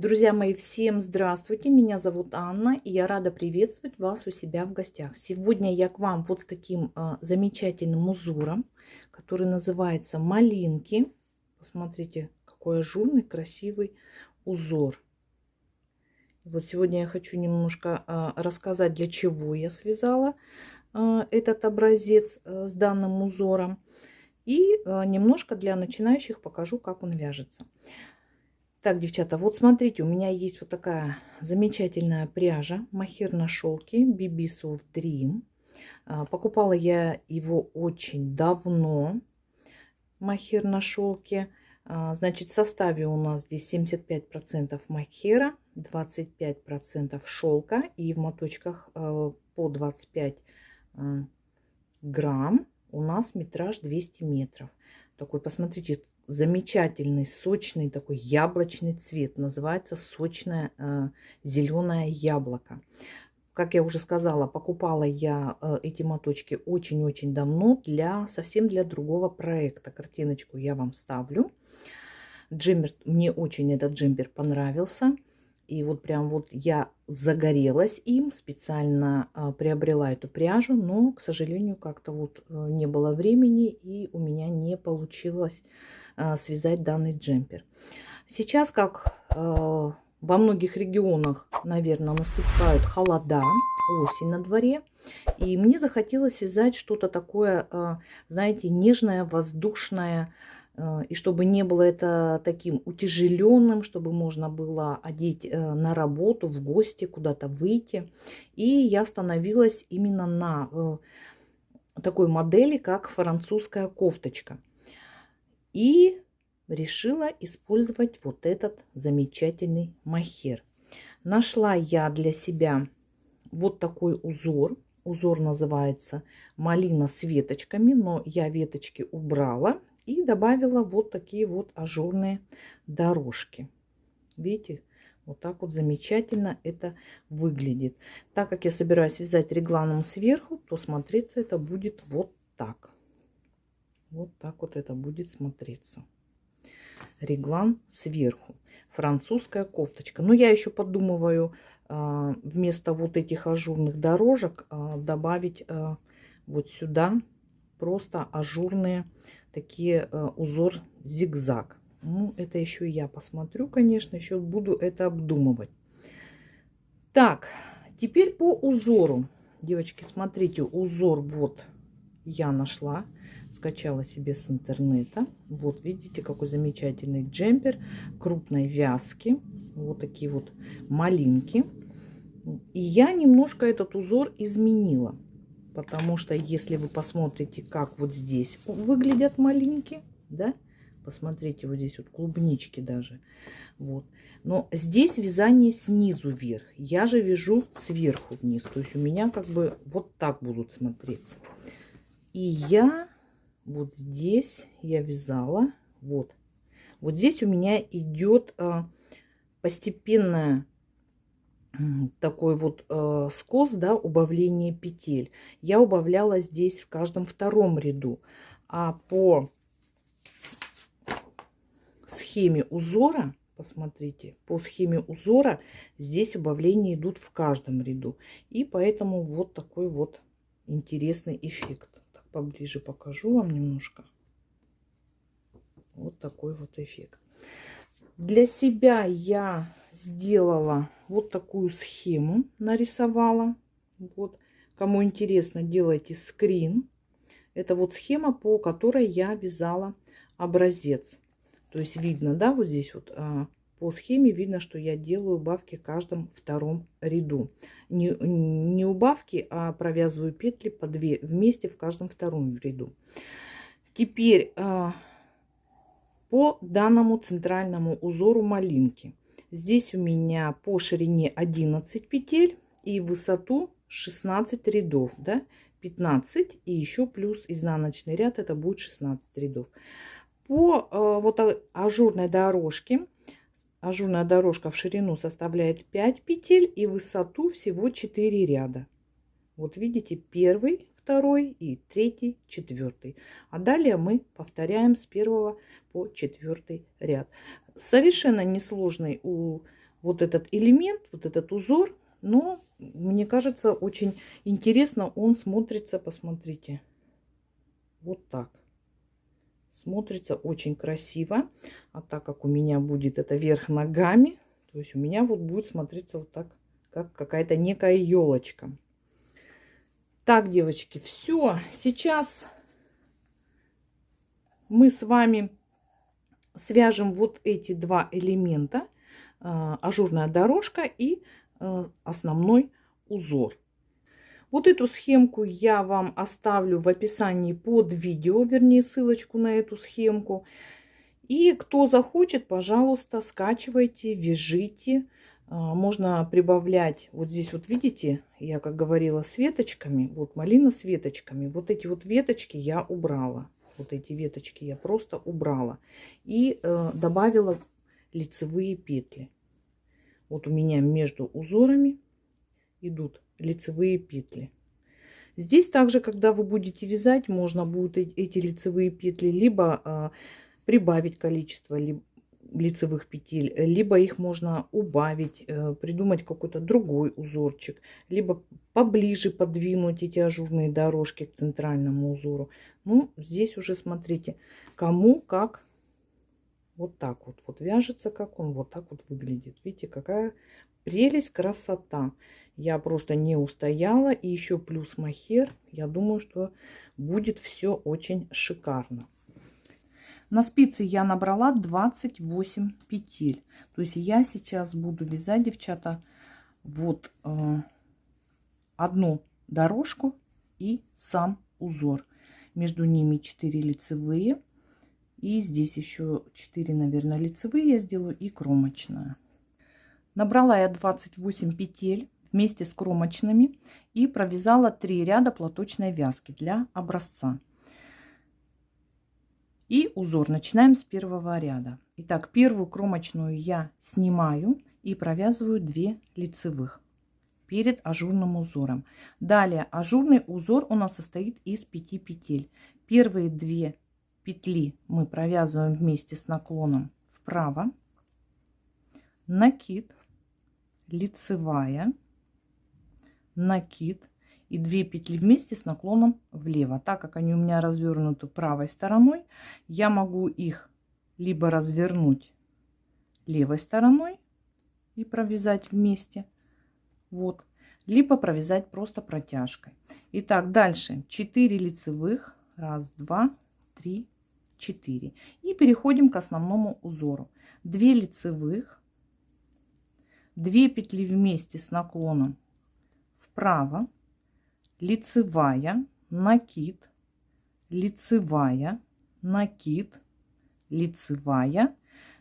Друзья мои, всем здравствуйте! Меня зовут Анна, и я рада приветствовать вас у себя в гостях. Сегодня я к вам вот с таким замечательным узором, который называется малинки. Посмотрите, какой ажурный, красивый узор. Вот сегодня я хочу немножко рассказать, для чего я связала этот образец с данным узором. И немножко для начинающих покажу, как он вяжется. Так, девчата, вот смотрите, у меня есть вот такая замечательная пряжа мохер на шелке BB Soft Dream. Покупала я его очень давно, мохер на шелке. Значит, в составе у нас здесь 75% мохера, 25% шелка и в моточках по 25 грамм у нас метраж 200 метров. Такой, посмотрите, замечательный, сочный, такой яблочный цвет. Называется сочное зеленое яблоко. Как я уже сказала, покупала я эти моточки очень-очень давно, совсем для другого проекта. Картиночку я вам вставлю. Джемпер, мне очень этот джемпер понравился. И вот прям вот я загорелась им, специально приобрела эту пряжу, но, к сожалению, как-то вот не было времени, и у меня не получилось связать данный джемпер. Сейчас, как во многих регионах, наверное, наступают холода, осень на дворе, и мне захотелось связать что-то такое, знаете, нежное, воздушное, и чтобы не было это таким утяжеленным, чтобы можно было одеть на работу, в гости, куда-то выйти. И я остановилась именно на такой модели, как французская кофточка. И решила использовать вот этот замечательный мохер. Нашла я для себя вот такой узор. Узор называется малина с веточками, но я веточки убрала. И добавила вот такие вот ажурные дорожки. Видите, вот так вот замечательно это выглядит. Так как я собираюсь вязать регланом сверху, то смотреться это будет вот так. Вот так вот это будет смотреться. Реглан сверху. Французская кофточка. Но я еще подумываю вместо вот этих ажурных дорожек добавить вот сюда просто ажурные такие узор зигзаг. Ну, это еще я посмотрю, конечно, еще буду это обдумывать. Так, теперь по узору. Девочки, смотрите, узор вот я нашла, скачала себе с интернета. Вот видите, какой замечательный джемпер крупной вязки. Вот такие вот малинки. И я немножко этот узор изменила. Потому что если вы посмотрите, как вот здесь выглядят малинки, да, посмотрите, вот здесь вот клубнички даже, вот. Но здесь вязание снизу вверх, я же вяжу сверху вниз, то есть у меня как бы вот так будут смотреться. И я вот здесь я вязала, вот здесь у меня идет постепенная такой вот скос, да, убавление петель. Я убавляла здесь в каждом втором ряду, а по схеме узора, посмотрите, по схеме узора здесь убавления идут в каждом ряду, и поэтому вот такой вот интересный эффект. Так, поближе покажу вам немножко. Вот такой вот эффект. Для себя я сделала вот такую схему, нарисовала. Вот, кому интересно, делайте скрин. Это вот схема, по которой я вязала образец. То есть видно, да, вот здесь вот по схеме видно, что я делаю убавки в каждом втором ряду. Не убавки, а провязываю петли по 2 вместе в каждом втором ряду. Теперь по данному центральному узору малинки. Здесь у меня по ширине 11 петель и в высоту 16 рядов, да, 15 и еще плюс изнаночный ряд, это будет 16 рядов. По вот ажурной дорожке, ажурная дорожка в ширину составляет 5 петель и в высоту всего 4 ряда. Вот видите, первый, второй и третий, четвертый. А далее мы повторяем с первого по четвертый ряд. Совершенно несложный вот этот элемент, вот этот узор, но мне кажется, очень интересно он смотрится. Посмотрите, вот так. Смотрится очень красиво. А так как у меня будет это вверх ногами, то есть у меня вот будет смотреться вот так, как какая-то некая елочка. Так, девочки, все. Сейчас мы с вами свяжем вот эти два элемента. Ажурная дорожка и основной узор. Вот эту схемку я вам оставлю в описании под видео, вернее ссылочку на эту схемку. И кто захочет, пожалуйста, скачивайте, вяжите. Можно прибавлять, вот здесь вот видите, я как говорила, с веточками, вот малина с веточками. Вот эти вот веточки я убрала. Вот эти веточки я просто убрала. И добавила лицевые петли. Вот у меня между узорами идут лицевые петли. Здесь также, когда вы будете вязать, можно будет эти лицевые петли либо прибавить количество лицевых петель, либо их можно убавить, придумать какой-то другой узорчик, либо поближе подвинуть эти ажурные дорожки к центральному узору. Ну, здесь уже смотрите, кому как. Вот так вот, вот вяжется, как он вот так вот выглядит. Видите, какая прелесть, красота. Я просто не устояла. И еще плюс мохер. Я думаю, что будет все очень шикарно. На спице я набрала 28 петель. То есть я сейчас буду вязать, девчата, вот одну дорожку и сам узор. Между ними 4 лицевые. И здесь еще 4, наверное, лицевые я сделаю и кромочная. Набрала я 28 петель вместе с кромочными и провязала 3 ряда платочной вязки для образца. И узор начинаем с первого ряда. Итак, первую кромочную я снимаю и провязываю 2 лицевых перед ажурным узором. Далее ажурный узор у нас состоит из 5 петель. Первые 2 петли мы провязываем вместе с наклоном вправо, накид, лицевая, накид и 2 петли вместе с наклоном влево. Так как они у меня развернуты правой стороной, я могу их либо развернуть левой стороной и провязать вместе, вот, либо провязать просто протяжкой. Итак, дальше 4 лицевых, 1, 2, 3, 4. И переходим к основному узору. 2 лицевых, 2 петли вместе с наклоном вправо, лицевая, накид, лицевая, накид, лицевая,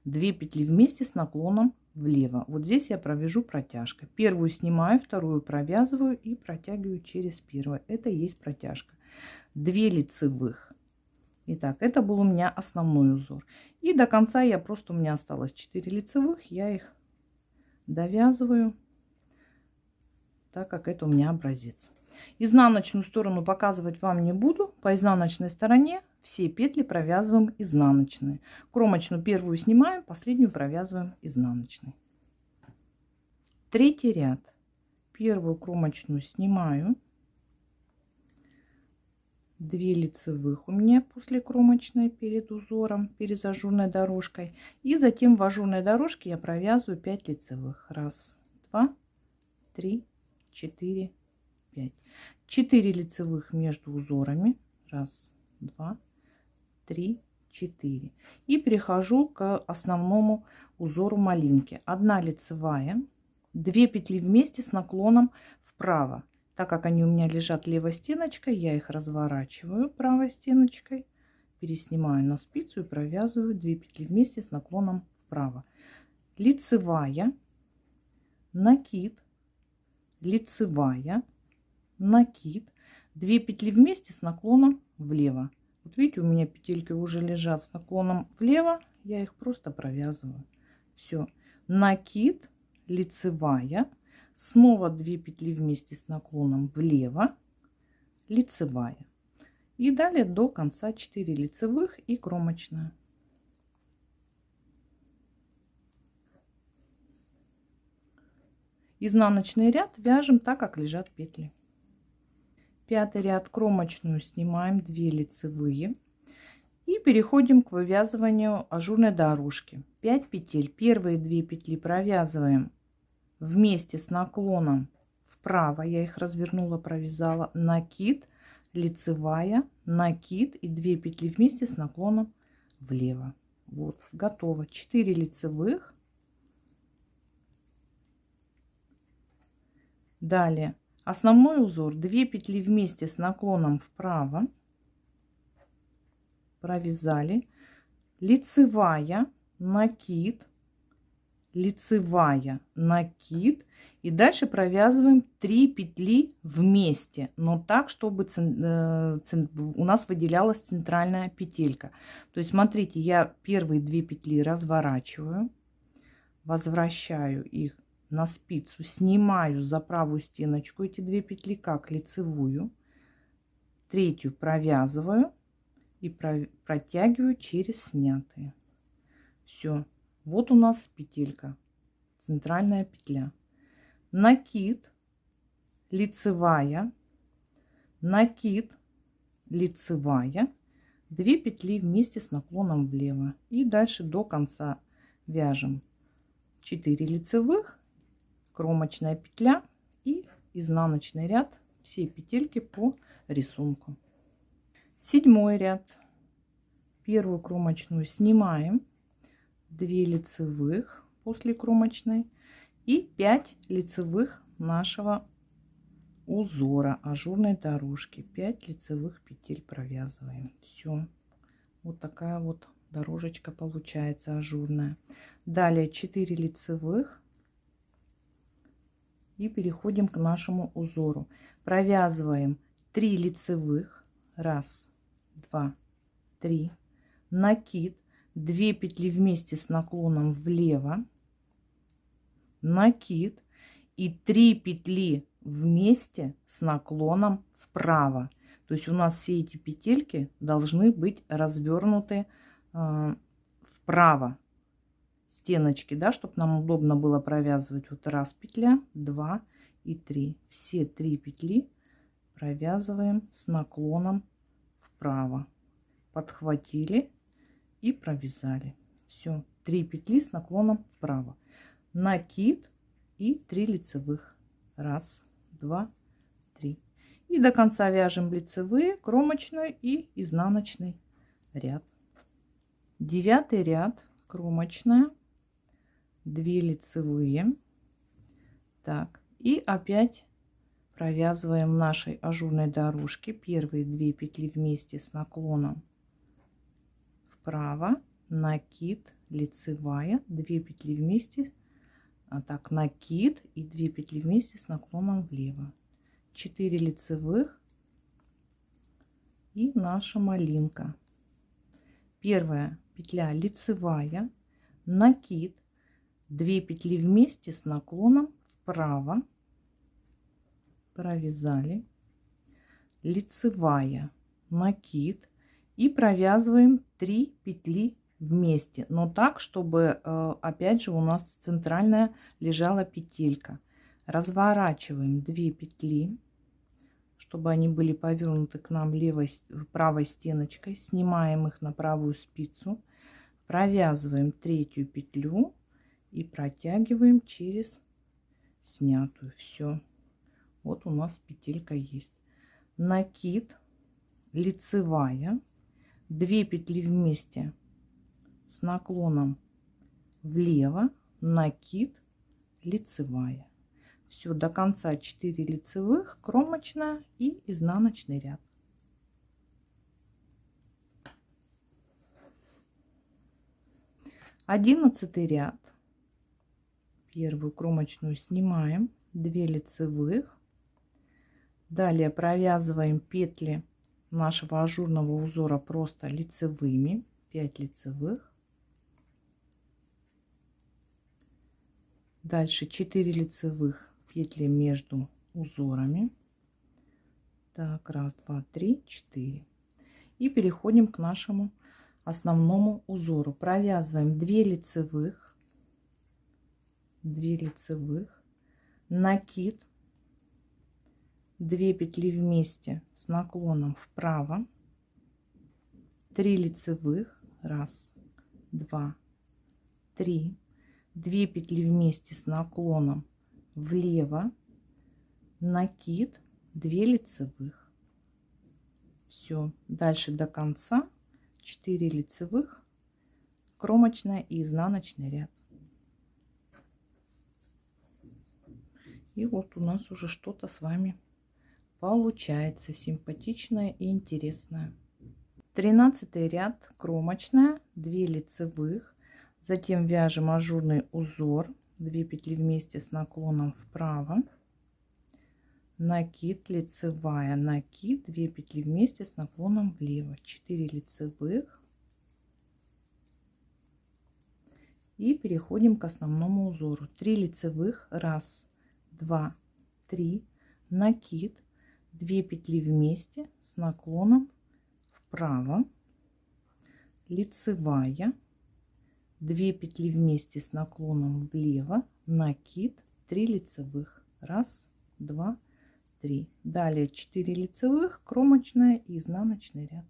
2 петли вместе с наклоном влево. Вот здесь я провяжу протяжкой. Первую снимаю, вторую провязываю и протягиваю через первую. Это и есть протяжка. 2 лицевых. Итак, это был у меня основной узор. И до конца я просто, у меня осталось 4 лицевых. Я их довязываю, так как это у меня образец. Изнаночную сторону показывать вам не буду. По изнаночной стороне все петли провязываем изнаночные. Кромочную первую снимаем, последнюю провязываем изнаночной. Третий ряд. Первую кромочную снимаю. 2 лицевых у меня после кромочной перед узором, перед ажурной дорожкой. И затем в ажурной дорожке я провязываю 5 лицевых. 1, 2, 3, 4, 5. 4 лицевых между узорами. 1, 2, 3, 4. И перехожу к основному узору малинки. 1 лицевая, 2 петли вместе с наклоном вправо. Так как они у меня лежат левой стеночкой, я их разворачиваю правой стеночкой, переснимаю на спицу и провязываю 2 петли вместе с наклоном вправо. Лицевая, накид, лицевая, накид, 2 петли вместе с наклоном влево. Вот видите, у меня петельки уже лежат с наклоном влево, я их просто провязываю. Все, накид, лицевая, снова 2 петли вместе с наклоном влево, лицевая. И далее до конца 4 лицевых и кромочная. Изнаночный ряд вяжем так, как лежат петли. Пятый ряд, кромочную снимаем, 2 лицевые и переходим к вывязыванию ажурной дорожки. 5 петель. Первые 2 петли провязываем вместе с наклоном вправо, я их развернула, провязала, накид, лицевая, накид и 2 петли вместе с наклоном влево. Вот, готово. 4 лицевых. Далее основной узор, 2 петли вместе с наклоном вправо, провязали, лицевая, накид, лицевая, накид, и дальше провязываем 3 петли вместе, но так, чтобы у нас выделялась центральная петелька. То есть смотрите, я первые 2 петли разворачиваю, возвращаю их на спицу, снимаю за правую стеночку эти 2 петли как лицевую, третью провязываю и протягиваю через снятые. Все, вот у нас петелька, центральная петля. Накид, лицевая, накид, лицевая, 2 петли вместе с наклоном влево. И дальше до конца вяжем 4 лицевых, кромочная петля и изнаночный ряд, все петельки по рисунку. Седьмой ряд, первую кромочную снимаем, 2 лицевых после кромочной и 5 лицевых нашего узора ажурной дорожки. 5 лицевых петель провязываем. Все, вот такая вот дорожечка получается ажурная. Далее 4 лицевых и переходим к нашему узору. Провязываем 3 лицевых, 1, 2, 3, накид, 2 петли вместе с наклоном влево, накид и 3 петли вместе с наклоном вправо. То есть у нас все эти петельки должны быть развернуты вправо, стеночки, да, чтобы нам удобно было провязывать. Вот 1 петля, 2 и 3. Все 3 петли провязываем с наклоном вправо. Подхватили и провязали. Все, 3 петли с наклоном вправо. Накид и 3 лицевых. 1, 2, 3. И до конца вяжем лицевые, кромочную и изнаночный ряд. Девятый ряд, кромочная, 2 лицевые. Так, и опять провязываем нашей ажурной дорожки первые 2 петли вместе с наклоном вправо, накид, лицевая, 2 петли вместе, так, накид и 2 петли вместе с наклоном влево, 4 лицевых и наша малинка. Первая петля лицевая, накид, 2 петли вместе с наклоном вправо, провязали, лицевая, накид и провязываем 3 петли вместе, но так, чтобы опять же у нас центральная лежала петелька. Разворачиваем 2 петли, чтобы они были повернуты к нам правой стеночкой, снимаем их на правую спицу, провязываем 3-ю петлю и протягиваем через снятую. Все, вот у нас петелька есть. Накид, лицевая, 2 петли вместе с наклоном влево, накид, лицевая. Все, до конца 4 лицевых, кромочная и изнаночный ряд. Одиннадцатый ряд, первую кромочную снимаем, 2 лицевых, далее провязываем петли нашего ажурного узора просто лицевыми, 5 лицевых, дальше 4 лицевых петли между узорами, Так, раз, два, три, 4. И переходим к нашему основному узору. Провязываем 2 лицевых, 2 лицевых, накид, 2 петли вместе с наклоном вправо, 3 лицевых, 1, 2, 3, 2 петли вместе с наклоном влево, накид, 2 лицевых. Все, дальше до конца 4 лицевых, кромочная и изнаночный ряд. И вот у нас уже что-то с вами получается симпатичное и интересное. 13 ряд, кромочная, 2 лицевых, затем вяжем ажурный узор, 2 петли вместе с наклоном вправо, накид, лицевая, накид, 2 петли вместе с наклоном влево, 4 лицевых. И переходим к основному узору. 3 лицевых, 1, 2, 3, накид, 2 петли вместе с наклоном вправо, лицевая, 2 петли вместе с наклоном влево, накид, 3 лицевых, 1, 2, 3. Далее 4 лицевых, кромочная и изнаночный ряд.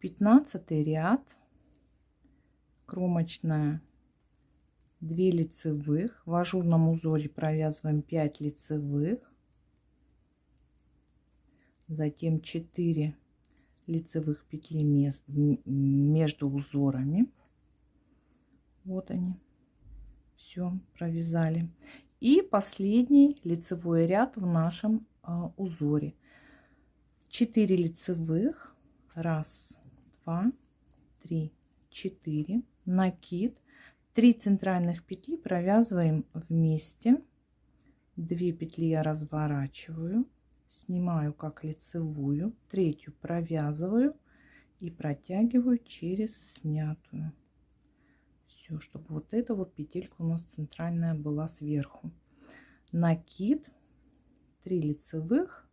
15 ряд, кромочная, 2 лицевых, в ажурном узоре провязываем 5 лицевых, затем 4 лицевых петли между узорами. Вот они, все провязали. И последний лицевой ряд в нашем узоре. 4 лицевых, 1, 2, 3, 4, накид, 3 центральных петли провязываем вместе, 2 петли я разворачиваю, снимаю как лицевую, 3 провязываю и протягиваю через снятую. Все, чтобы вот эта вот петелька у нас центральная была сверху. Накид, 3 лицевых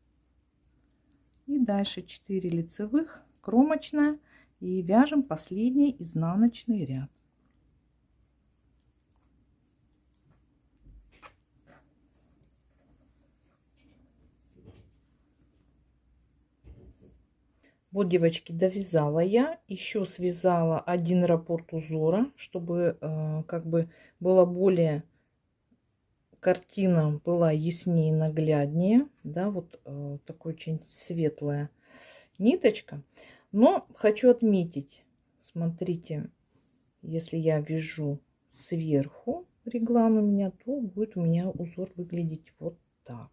и дальше 4 лицевых, кромочная, и вяжем последний изнаночный ряд. Вот, девочки, довязала я, еще связала один раппорт узора, чтобы как бы было более, картина была яснее, нагляднее, да, вот такой очень светлая ниточка. Но хочу отметить, смотрите, если я вяжу сверху реглан у меня, то будет у меня узор выглядеть вот так.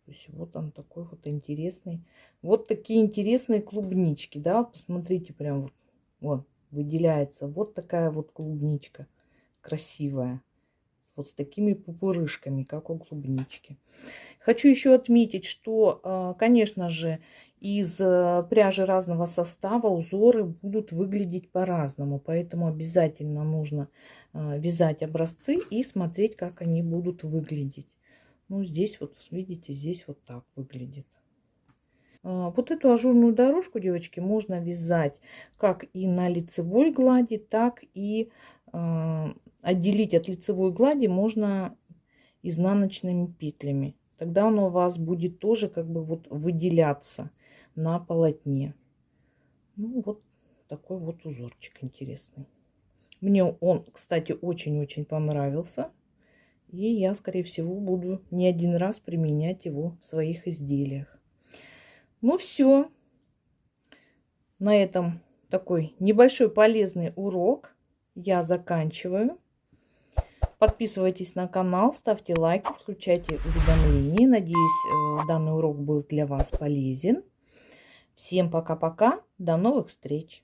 То есть вот он такой вот интересный. Вот такие интересные клубнички, да, посмотрите, прям вот, вот выделяется вот такая вот клубничка красивая. Вот с такими пупырышками, как у клубнички. Хочу еще отметить, что, конечно же, из пряжи разного состава узоры будут выглядеть по-разному. Поэтому обязательно нужно вязать образцы и смотреть, как они будут выглядеть. Ну, здесь вот, видите, здесь вот так выглядит. Вот эту ажурную дорожку, девочки, можно вязать как и на лицевой глади, так и отделить от лицевой глади можно изнаночными петлями. Тогда он у вас будет тоже как бы вот выделяться на полотне. Ну, вот такой вот узорчик интересный. Мне он, кстати, очень-очень понравился. И я, скорее всего, буду не один раз применять его в своих изделиях. Ну все. На этом такой небольшой полезный урок я заканчиваю. Подписывайтесь на канал, ставьте лайки, включайте уведомления. Надеюсь, данный урок был для вас полезен. Всем пока-пока. До новых встреч.